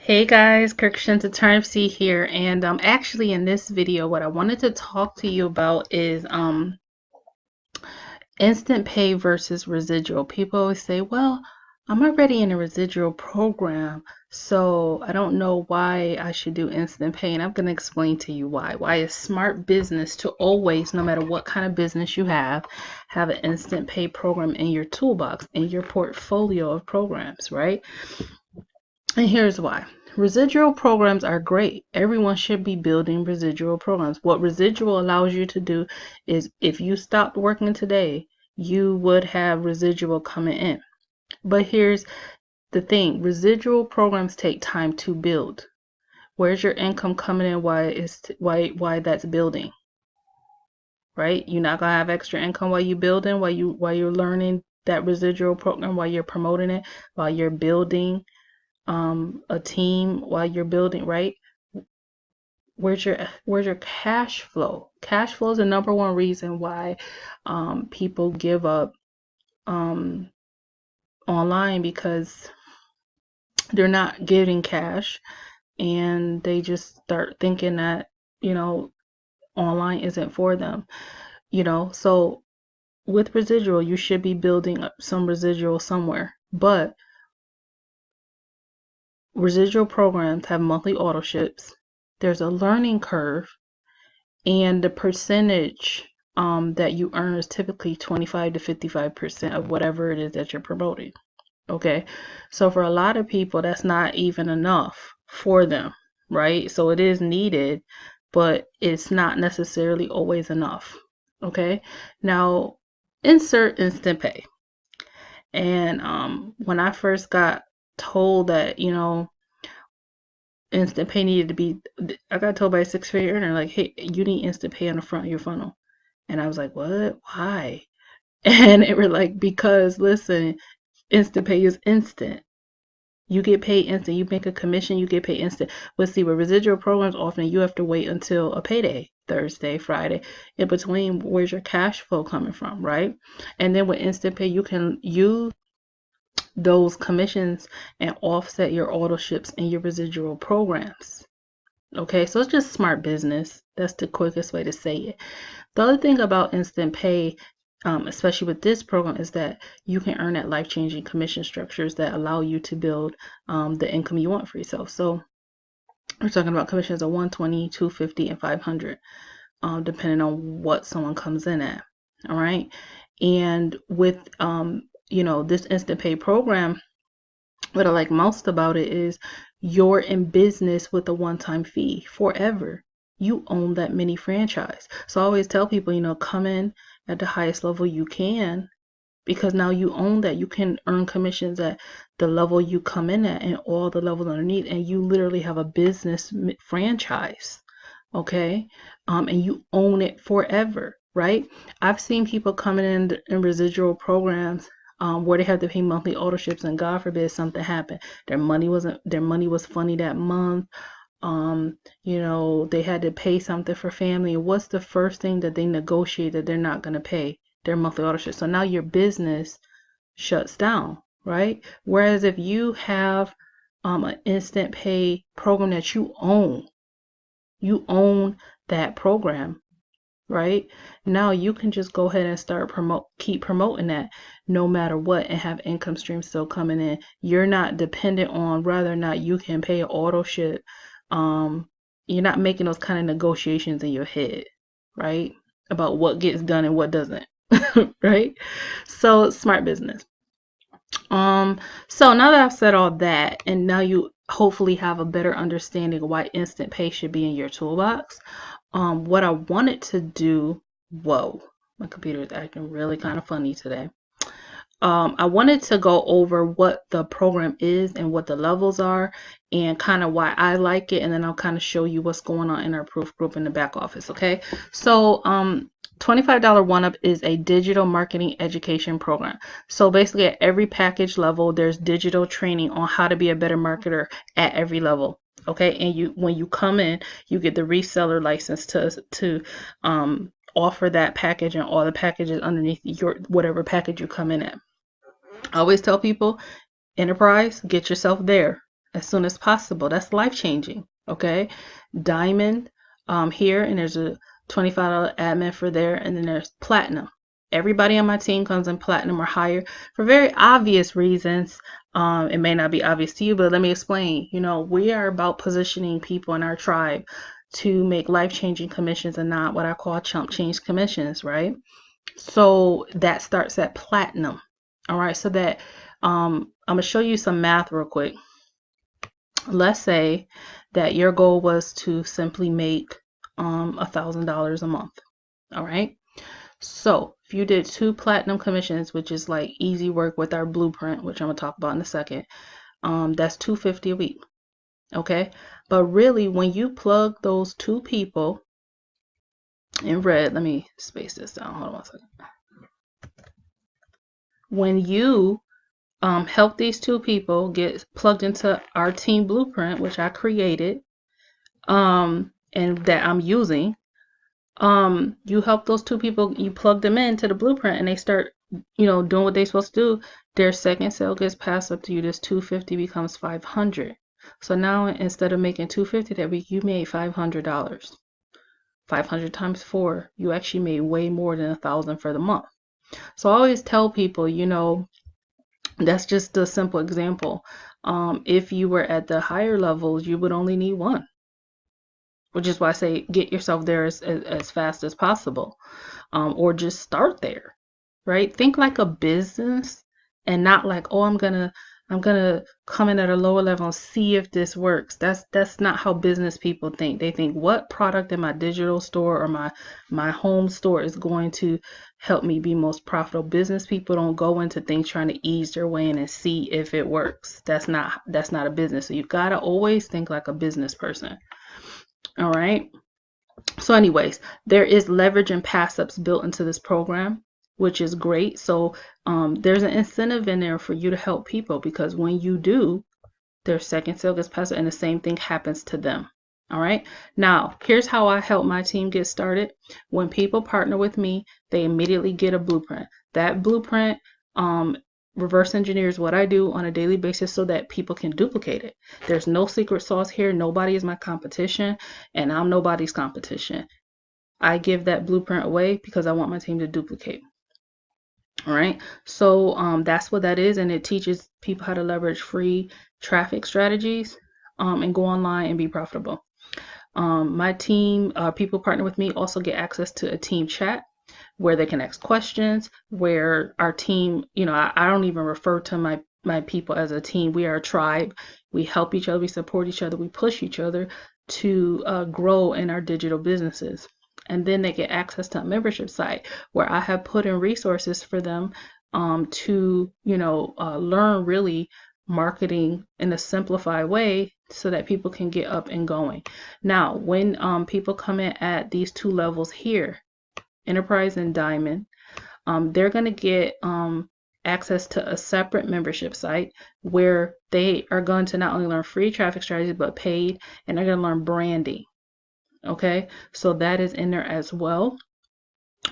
Hey guys, 𝐑𝐞𝐜𝐨𝐸 here, and actually in this video what I wanted to talk to you about is instant pay versus residual. People always say, well, I'm already in a residual program, so I don't know why I should do instant pay, and I'm going to explain to you why. Why it's smart business to always, no matter what kind of business you have an instant pay program in your toolbox, in your portfolio of programs, right? And here's why. Residual programs are great. Everyone should be building residual programs. What residual allows you to do is if you stopped working today, you would have residual coming in. But here's the thing. Residual programs take time to build. Where's your income coming in? Why that's building? Right? You're not gonna have extra income while you're building, while you're learning that residual program, while you're promoting it, while you're building a team, while you're building, right? Where's your cash flow? Cash flow is the number one reason why people give up online, because they're not getting cash and they just start thinking that, online isn't for them, so with residual you should be building up some residual somewhere. But residual programs have monthly auto ships. There's a learning curve, and the percentage that you earn is typically 25 to 55% of whatever it is that you're promoting. Okay, so for a lot of people that's not even enough for them, right? So it is needed, but it's not necessarily always enough. Okay, now insert instant pay. And when I first got told that, instant pay needed to be, I got told by a six-figure earner, like, hey, you need instant pay on the front of your funnel. And I was like, what? Why? And they were like, because listen, instant pay is instant. You get paid instant. You make a commission, you get paid instant. But see, with residual programs, often you have to wait until a payday, Thursday, Friday. In between, where's your cash flow coming from, right? And then with instant pay, you can use those commissions and offset your auto ships in your residual programs. Okay, so it's just smart business. That's the quickest way to say it. The other thing about instant pay, especially with this program, is that you can earn at life-changing commission structures that allow you to build the income you want for yourself. So we're talking about commissions of 120, 250, and 500, depending on what someone comes in at. All right, and with this instant pay program, what I like most about it is you're in business with a one-time fee forever. You own that mini franchise. So I always tell people, come in at the highest level you can, because now you own that. You can earn commissions at the level you come in at and all the levels underneath, and you literally have a business franchise. Okay, and you own it forever, right? I've seen people coming in residual programs where they have to pay monthly auto ships, and God forbid something happened. Their money was funny that month. They had to pay something for family. What's the first thing that they negotiate that they're not going to pay? Their monthly auto ship. So now your business shuts down, right? Whereas if you have an instant pay program that you own that program, right? Now you can just go ahead and start keep promoting that no matter what, and have income streams still coming in. You're not dependent on whether or not you can pay an auto ship. You're not making those kind of negotiations in your head, right? About what gets done and what doesn't, right? So smart business. So now that I've said all that, and now you hopefully have a better understanding of why instant pay should be in your toolbox, what I wanted to do, whoa, my computer is acting really kind of funny today. I wanted to go over what the program is and what the levels are, and kind of why I like it, and then I'll kind of show you what's going on in our proof group in the back office. Okay, so $25 one-up is a digital marketing education program. So basically at every package level, there's digital training on how to be a better marketer at every level. Okay, and when you come in, you get the reseller license to offer that package and all the packages underneath your whatever package you come in at. I always tell people, enterprise, get yourself there. as soon as possible. That's life-changing, okay? Diamond here, and there's a $25 admin for there, and then there's platinum. Everybody on my team comes in platinum or higher for very obvious reasons. It may not be obvious to you, but let me explain. You know, we are about positioning people in our tribe to make life-changing commissions and not what I call chump change commissions, right? So that starts at platinum. All right, so that I'm gonna show you some math real quick. Let's say that your goal was to simply make $1,000 a month. All right, so if you did 2 platinum commissions, which is like easy work with our blueprint, which I'm gonna talk about in a second, that's $250 a week. Okay, but really when you plug those 2 people in red, let me space this down, hold on one second. When you help these 2 people get plugged into our team blueprint, which I created and that I'm using, you help those 2 people, you plug them into the blueprint and they start, you know, doing what they're supposed to do. Their second sale gets passed up to you. This $250 becomes $500. So now instead of making $250 that week, you made $500. 500 times 4, you actually made way more than $1,000 for the month. So I always tell people, you know, that's just a simple example. If you were at the higher levels, you would only need 1, which is why I say get yourself there as fast as possible, or just start there, right? Think like a business and not like, oh, I'm gonna come in at a lower level and see if this works. That's not how business people think. They think, what product in my digital store or my home store is going to help me be most profitable? Business people don't go into things trying to ease their way in and see if it works. That's not a business. So you gotta always think like a business person. All right. So anyways, there is leverage and pass-ups built into this program, which is great. So there's an incentive in there for you to help people, because when you do, their second sale gets passed and the same thing happens to them. All right. Now, here's how I help my team get started. When people partner with me, they immediately get a blueprint. That blueprint reverse engineers what I do on a daily basis so that people can duplicate it. There's no secret sauce here. Nobody is my competition, and I'm nobody's competition. I give that blueprint away because I want my team to duplicate. All right, so that's what that is, and it teaches people how to leverage free traffic strategies and go online and be profitable. My team, people partner with me, also get access to a team chat where they can ask questions, where our team, you know, I don't even refer to my people as a team. We are a tribe. We help each other, we support each other, we push each other to grow in our digital businesses. And then they get access to a membership site where I have put in resources for them to, you know, learn really marketing in a simplified way so that people can get up and going. Now, when people come in at these 2 levels here, Enterprise and Diamond, they're going to get access to a separate membership site where they are going to not only learn free traffic strategies but paid, and they're going to learn branding. Okay, so that is in there as well.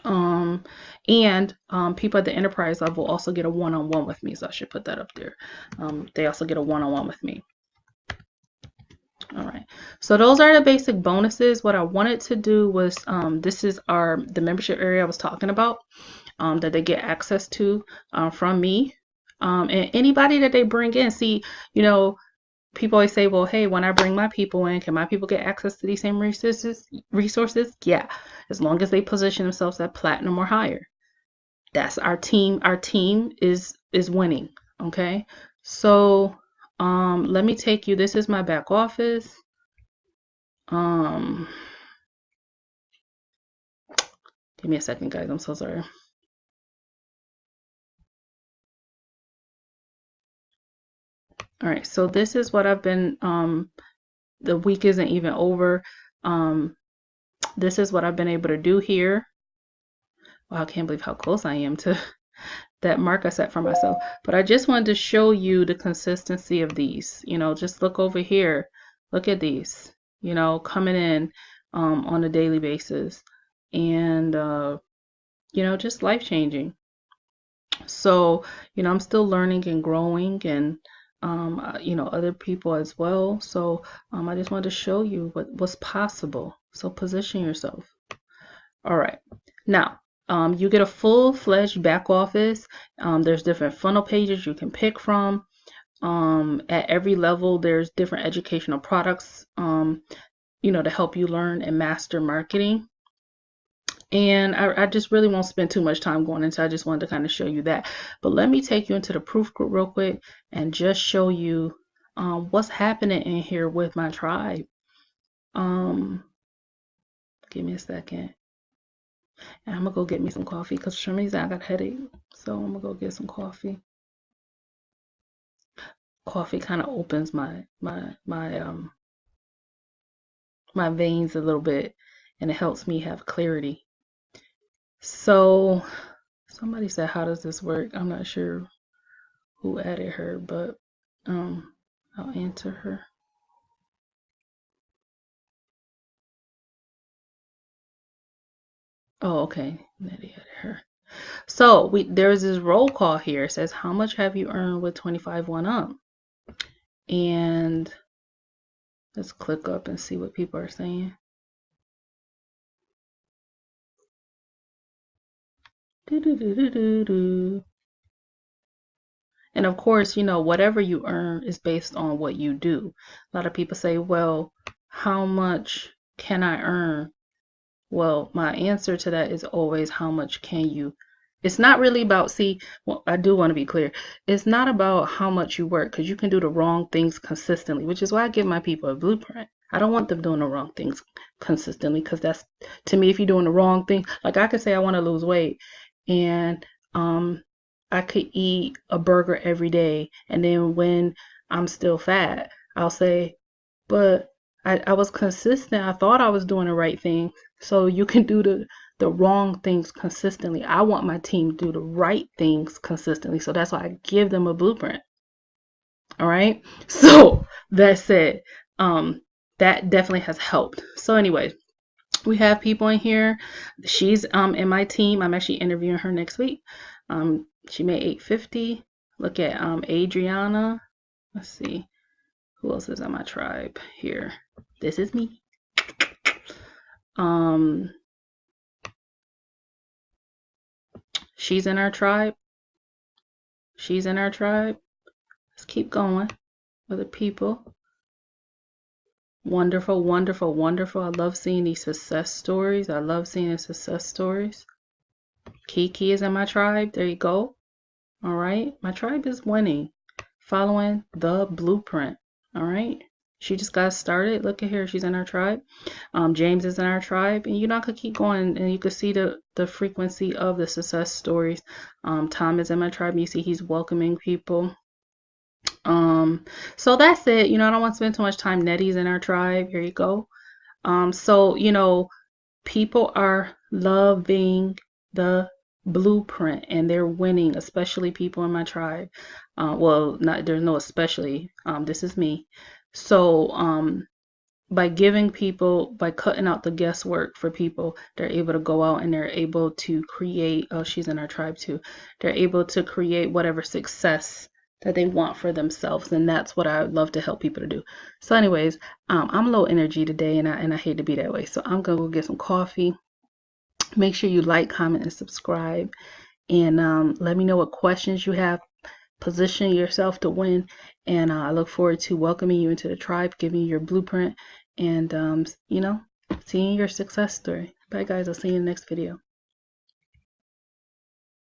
And people at the enterprise level also get a one-on-one with me, so I should put that up there. They also get a one-on-one with me. All right, so those are the basic bonuses. What I wanted to do was this is the membership area I was talking about that they get access to from me, and anybody that they bring in. See, you know, people always say, well, hey, when I bring my people in, can my people get access to these same resources? Yeah, as long as they position themselves at platinum or higher. That's our team. Our team is winning. Okay, so let me take you, this is my back office. Give me a second, guys, I'm so sorry. All right, so this is what I've been, the week isn't even over. This is what I've been able to do here. Wow, I can't believe how close I am to that mark I set for myself. But I just wanted to show you the consistency of these. You know, just look over here. Look at these, you know, coming in on a daily basis. And, you know, just life-changing. So, you know, I'm still learning and growing, and you know, other people as well. So I just wanted to show you what's possible. So position yourself. All right. Now, you get a full-fledged back office. There's different funnel pages you can pick from. At every level, there's different educational products, you know, to help you learn and master marketing. And I just really won't spend too much time going into. I just wanted to kind of show you that. But let me take you into the proof group real quick and just show you what's happening in here with my tribe. Give me a second. And I'm gonna go get me some coffee because for some reason I got a headache. So I'm gonna go get some coffee. Coffee kind of opens my veins a little bit, and it helps me have clarity. So somebody said, how does this work? I'm not sure who added her, but I'll answer her. Oh, okay. Nettie added her. So there's this roll call here. It says, how much have you earned with 25 1UP? And let's click up and see what people are saying. And of course, you know, whatever you earn is based on what you do. A lot of people say, well, how much can I earn? Well, my answer to that is always, how much can you? It's not really about, well, I do want to be clear. It's not about how much you work, because you can do the wrong things consistently, which is why I give my people a blueprint. I don't want them doing the wrong things consistently, because that's, to me, if you're doing the wrong thing, like I could say I want to lose weight, and I could eat a burger every day, and then when I'm still fat, I'll say, but I was consistent. I thought I was doing the right thing. So you can do the wrong things consistently. I want my team to do the right things consistently. So that's why I give them a blueprint. All right. So that said, that definitely has helped. So anyway, we have people in here. She's in my team. I'm actually interviewing her next week. She made 850. Look at Adriana. Let's see. Who else is on my tribe here? This is me. She's in our tribe. She's in our tribe. Let's keep going. Other people. Wonderful, wonderful, wonderful. I love seeing these success stories. I love seeing the success stories. Kiki is in my tribe. There you go. All right. My tribe is winning. Following the blueprint. All right. She just got started. Look at her. She's in our tribe. James is in our tribe. And you know, I could keep going, and you could see the frequency of the success stories. Tom is in my tribe. You see he's welcoming people. So that's it. You know, I don't want to spend too much time. Nettie's in our tribe. Here you go. So, you know, people are loving the blueprint and they're winning, especially people in my tribe. Well, there's no especially. This is me. So by giving people, by cutting out the guesswork for people, they're able to go out and they're able to create, oh, she's in our tribe too. They're able to create whatever success that they want for themselves, and that's what I love to help people to do. So anyways, I'm low energy today, and I hate to be that way. So I'm gonna go get some coffee. Make sure you like, comment, and subscribe, and let me know what questions you have. Position yourself to win, and I look forward to welcoming you into the tribe, giving you your blueprint, and you know, seeing your success story. Bye guys, I'll see you in the next video.